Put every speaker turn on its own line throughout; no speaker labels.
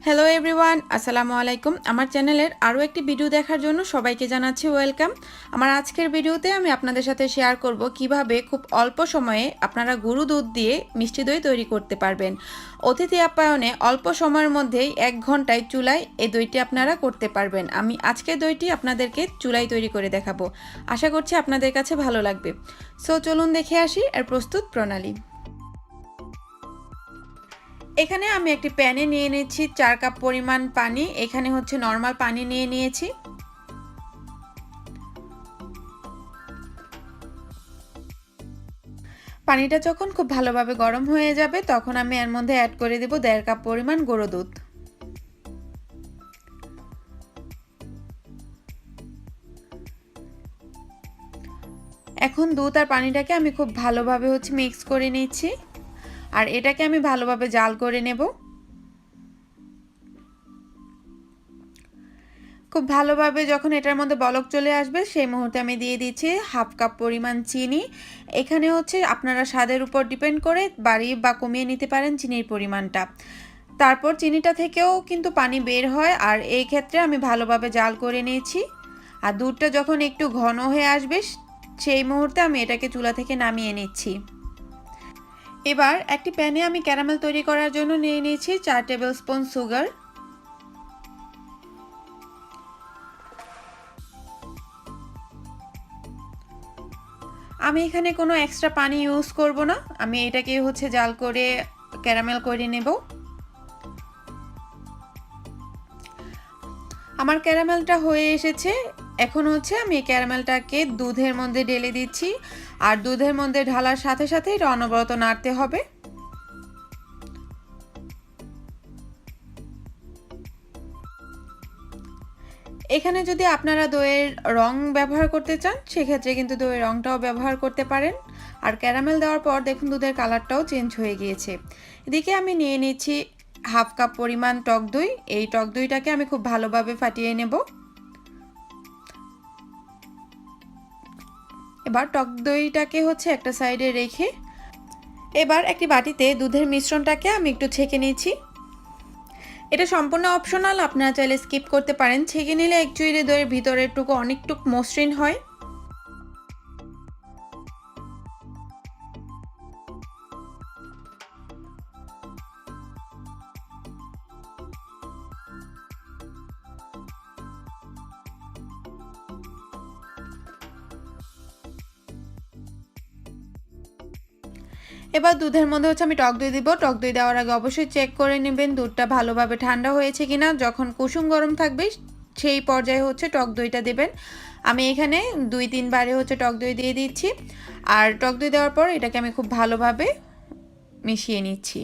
Hello everyone, আসসালামু আলাইকুম। আমার চ্যানেলের আরও একটি ভিডিও দেখার জন্য সবাইকে জানাচ্ছি ওয়েলকাম। আমার আজকের ভিডিওতে আমি আপনাদের সাথে শেয়ার করব কিভাবে খুব অল্প সময়ে আপনারা গরু দুধ দিয়ে মিষ্টি দই তৈরি করতে পারবেন। অতিথি আপ্যায়নে অল্প সময়ের মধ্যেই 1 ঘন্টায় চুলায় এই দইটি আপনারা করতে পারবেন। আমি আজকের দইটি আপনাদেরকে চুলায় তৈরি করে দেখাবো। আশা করছি আপনাদের কাছে ভালো লাগবে। সো চলুন দেখে আসি এর প্রস্তুত প্রণালী। এখানে আমি একটি প্যানে নিয়ে নিচ্ছি 4 কাপ পরিমাণ পানি। এখানে হচ্ছে নরমাল পানি নিয়ে নিয়েছি। পানিটা যখন খুব ভালোভাবে গরম হয়ে যাবে তখন আমি এর মধ্যে অ্যাড করে দেব 1.5 কাপ পরিমাণ গুঁড়ো দুধ। এখন দুধ আর পানিটাকে আমি খুব ভালোভাবে মিক্স করে নিচ্ছি, আর এটাকে আমি ভালোভাবে জাল করে নেব। খুব ভালোভাবে যখন এটার মধ্যে বলক চলে আসবে সেই মুহূর্তে আমি দিয়ে দিচ্ছি 1/2 কাপ পরিমাণ চিনি। এখানে আপনারা স্বাদের উপর ডিপেন্ড করে বাড়িয়ে বা কমিয়ে নিতে পারেন চিনির পরিমাণটা। তারপর চিনিটা থেকেও কিন্তু পানি বের হয়, আর এই ক্ষেত্রে আমি ভালোভাবে জাল করে নিয়েছি। আর দুধটা যখন একটু ঘন হয়ে আসবে সেই মুহূর্তে আমি এটাকে চুলা থেকে নামিয়ে নিচ্ছি। এবার একটি প্যানে আমি ক্যারামেল তৈরি করার জন্য নিয়ে নিয়েছি 4 টেবিল স্পুন সুগার। আমি এখানে কোনো এক্সট্রা পানি ইউজ করব না, আমি এটাকে জাল করে ক্যারামেল করে নেব। আমার ক্যারামেলটা হয়ে এসেছে। এখন আমি এই ক্যারামেলটাকে দুধের মধ্যে ঢেলে দিচ্ছি, আর দুধের মধ্যে ঢালার সাথে সাথে এটা অনবরত নাড়তে হবে। এখানে যদি আপনারা দইয়ের রং ব্যবহার করতে চান সেক্ষেত্রে কিন্তু দইয়ের রংটাও ব্যবহার করতে পারেন। আর ক্যারামেল দেওয়ার পর দেখুন দুধের কালারটাও চেঞ্জ হয়ে গিয়েছে। এদিকে আমি নিয়ে নিচ্ছি 1/2 কাপ পরিমাণ টক দই। এই টক দইটাকে আমি খুব ভালোভাবে ফাটিয়ে নেব। এবার টক দইটাকে একটা সাইডে রেখে এবার একটি বাটিতে দুধের মিশ্রণটাকে আমি একটু ছেঁকে নিচ্ছি। এটা সম্পূর্ণ অপশনাল, আপনারা চাইলে স্কিপ করতে পারেন। ছেঁকে নিলে অ্যাকচুয়ালি দইয়ের ভিতরের টুকু অনেকটুকু মসৃণ হয়। এবার দুধের মধ্যে আমি টক দই দিব। টক দই দেওয়ার আগে অবশ্যই চেক করে নেবেন দুধটা ভালোভাবে ঠান্ডা হয়েছে কিনা। যখন কুসুম গরম থাকবে সেই পর্যায়ে টক দইটা দেবেন। আমি এখানে 2-3 বারে টক দই দিয়ে দিচ্ছি, আর টক দই দেওয়ার পর এটাকে আমি খুব ভালোভাবে মিশিয়ে নিচ্ছি।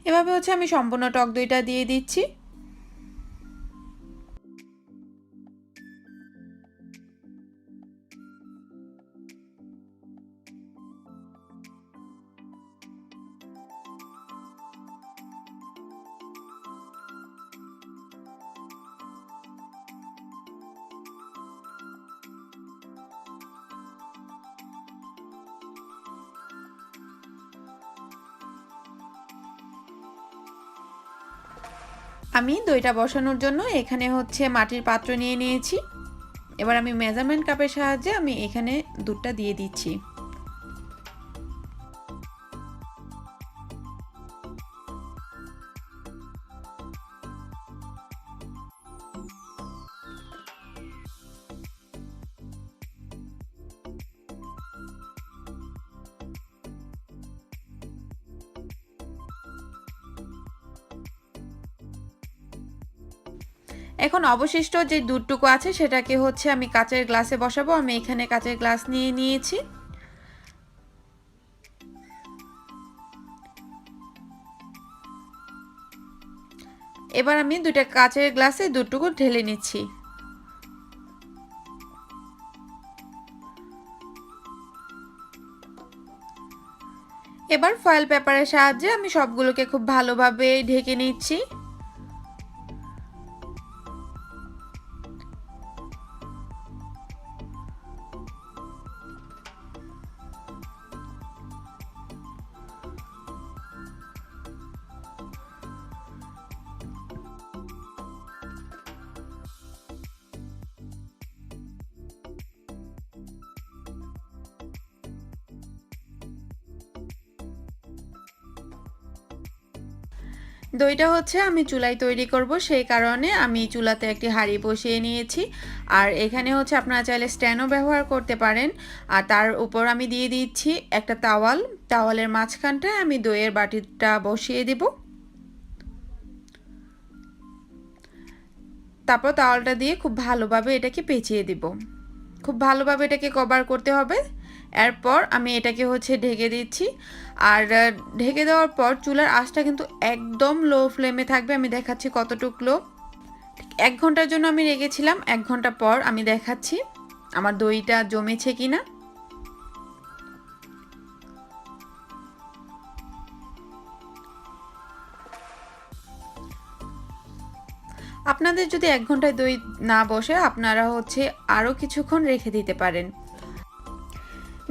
এভাবে আমি সম্পূর্ণ টক দইটা দিয়ে দিচ্ছি। আমি দইটা বসানোর জন্য এখানে মাটির পাত্র নিয়ে নিয়েছি। এবার আমি মেজারমেন্ট কাপের সাহায্যে আমি এখানে দুধটা দিয়ে দিচ্ছি। এখন অবশিষ্ট যে দুধটুকু আছে সেটাকে আমি কাচের গ্লাসে বসাবো। আমি এখানে কাচের গ্লাস নিয়ে নিয়েছি। এবার আমি দুটো কাচের গ্লাসে দুধটুকু ঢেলে নিচ্ছি। এবার ফয়েল পেপারের সাহায্যে আমি সবগুলোকে খুব ভালোভাবে ঢেকে নিচ্ছি। দইটা হচ্ছে আমি চুলায় তৈরি করব, সেই কারণে আমি চুলাতে একটি হাঁড়ি বসিয়ে নিয়েছি। আর এখানে হচ্ছে আপনারা চাইলে স্ট্যান্ডও ব্যবহার করতে পারেন। আর তার উপর আমি দিয়ে দিচ্ছি একটা তাওয়াল, তাওয়ালের মাঝখানটায় আমি দইয়ের বাটিটা বসিয়ে দেব। তারপর তাওয়ালটা দিয়ে খুব ভালোভাবে এটাকে পেঁচিয়ে দিব, খুব ভালোভাবে এটাকে কভার করতে হবে। এরপর আমি এটাকে হচ্ছে ঢেকে দিচ্ছি। আর ঢেকে দেওয়ার পর চুলার আঁচটা কিন্তু একদম লো ফ্লেমে থাকবে। আমি দেখাচ্ছি কতটুকু লো। 1 ঘন্টার জন্য আমি রেখেছিলাম। 1 ঘন্টা পর আমি দেখাচ্ছি আমার দইটা জমেছে কিনা। আপনাদের যদি 1 ঘন্টায় দই না বসে আপনারা হচ্ছে আরও কিছুক্ষণ রেখে দিতে পারেন।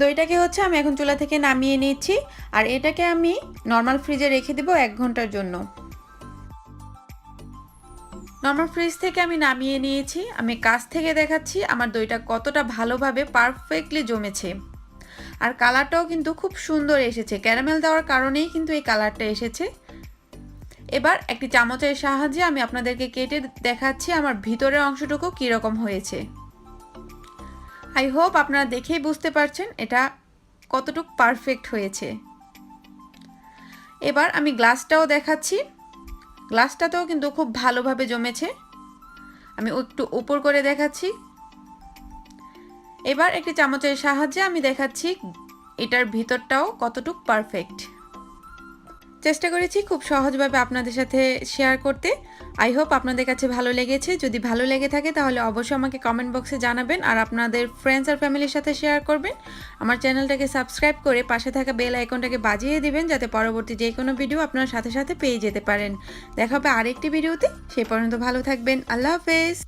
দইটাকে হচ্ছে আমি এখন চুলা থেকে নামিয়ে নিচ্ছি। আর এটাকে আমি নর্মাল ফ্রিজে রেখে দেব 1 ঘন্টার জন্য। নর্মাল ফ্রিজ থেকে আমি নামিয়ে নিয়েছি। আমি কাছ থেকে দেখাচ্ছি আমার দইটা কতটা ভালোভাবে পারফেক্টলি জমেছে। আর কালারটাও কিন্তু খুব সুন্দর এসেছে, ক্যারামেল দেওয়ার কারণেই কিন্তু এই কালারটা এসেছে। এবার একটি চামচের সাহায্যে আমি আপনাদেরকে কেটে দেখাচ্ছি আমার ভিতরের অংশটুকু কীরকম হয়েছে। আই হোপ আপনারা দেখেই বুঝতে পারছেন এটা কতটুকু পারফেক্ট হয়েছে। এবার আমি গ্লাসটাও দেখাচ্ছি, গ্লাসটাতেও কিন্তু খুব ভালোভাবে জমেছে। আমি একটু উপর করে দেখাচ্ছি। এবার একটি চামচের সাহায্যে আমি দেখাচ্ছি এটার ভিতরটাও কতটুকু পারফেক্ট। চেষ্টা করেছি খুব সহজভাবে আপনাদের সাথে শেয়ার করতে। আই হোপ আপনাদের কাছে ভালো লেগেছে। যদি ভালো লেগে থাকে তাহলে অবশ্যই আমাকে কমেন্ট বক্সে জানাবেন আর আপনাদের ফ্রেন্ডস আর ফ্যামিলির সাথে শেয়ার করবেন। আমার চ্যানেলটাকে সাবস্ক্রাইব করে পাশে থাকা বেল আইকনটাকে বাজিয়ে দিবেন যাতে পরবর্তী যে কোনো ভিডিও আপনার সাথে সাথে পেয়ে যেতে পারেন। দেখা হবে আরেকটি ভিডিওতে। সেই পর্যন্ত ভালো থাকবেন। আল্লাহ হাফেজ।